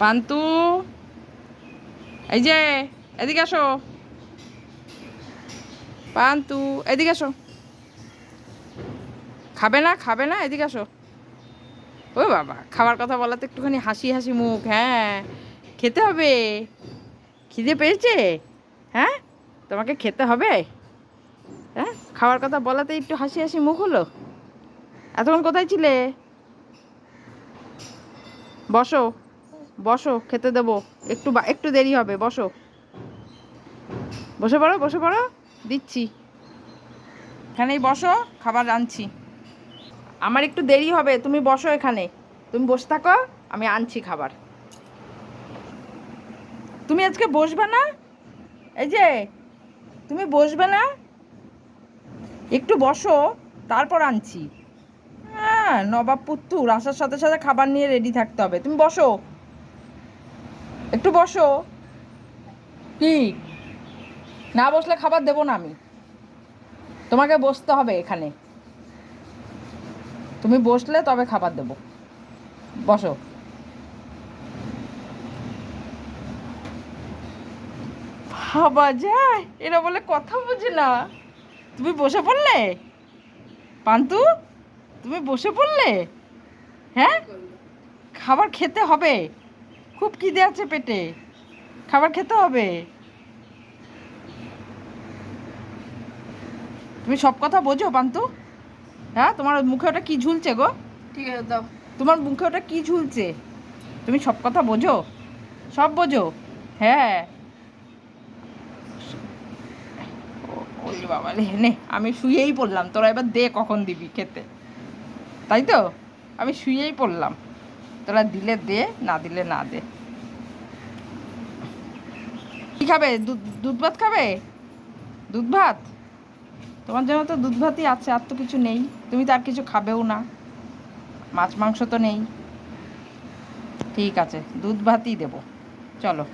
পান্তু, এই যে এদিকে আসো। পান্তু, এদিকে আসো। খাবে না, খাবে না, এদিকে আসো। ও বাবা, খাবার কথা বলাতে একটুখানি হাসি হাসি মুখ। হ্যাঁ, খেতে হবে। খিদে পেয়েছে? হ্যাঁ, তোমাকে খেতে হবে। হ্যাঁ, খাওয়ার কথা বলাতে একটু হাসি হাসি মুখ হলো। এতক্ষণ কোথায় ছিলে? বসো, বসো, খেতে দেবো। একটু দেরি হবে, বসো। বসে পড়ো, বসে পড়ো, দিচ্ছি। এখানেই বসো, খাবার আনছি। আমার একটু দেরি হবে, তুমি বসো এখানে। তুমি বসে থাকো, আমি আনছি খাবার। তুমি আজকে বসবে না? এই যে, তুমি বসবে না? একটু বসো, তারপর আনছি। হ্যাঁ, নবাব পুত্তুর আসার সাথে সাথে খাবার নিয়ে রেডি থাকতে হবে। তুমি বসো, একটু বসো। কি? না বসলে খাবার দেবো না আমি। তোমাকে বসতে হবে এখানে। তুমি বসলে তবে খাবার দেবো। বসো। ভাবা যায়, এরা বলে কথা বোঝে না। তুমি বসে পড়লে? পান্তু, তুমি বসে পড়লে? হ্যাঁ, খাবার খেতে হবে। খুব খিদে আছে পেটে, খাবার খেতে হবে। তুমি সব কথা বোঝো পান্তু? হ্যাঁ, তোমার মুখে ওটা কি ঝুলছে গো? ঠিক আছে, দাও। তোমার মুখে ওটা কি ঝুলছে? তুমি সব কথা বোঝো? সব বোঝো? হ্যাঁ। ওই বাবা রে, নে আমি শুয়েই পড়লাম, তোরা এবার দে কখন দিবি খেতে, তাই তো? আমি শুয়েই পড়লাম, তোরা দিলে দে, না দিলে না দে। কি খাবে? দুধ ভাত খাবে? দুধ ভাত? তোমার জন্য তো দুধ ভাতই আছে, আর তো কিছু নেই। তুমি তো আর কিছু খাবেও না, মাছ মাংস তো নেই। ঠিক আছে, দুধ ভাতই দেবো, চলো।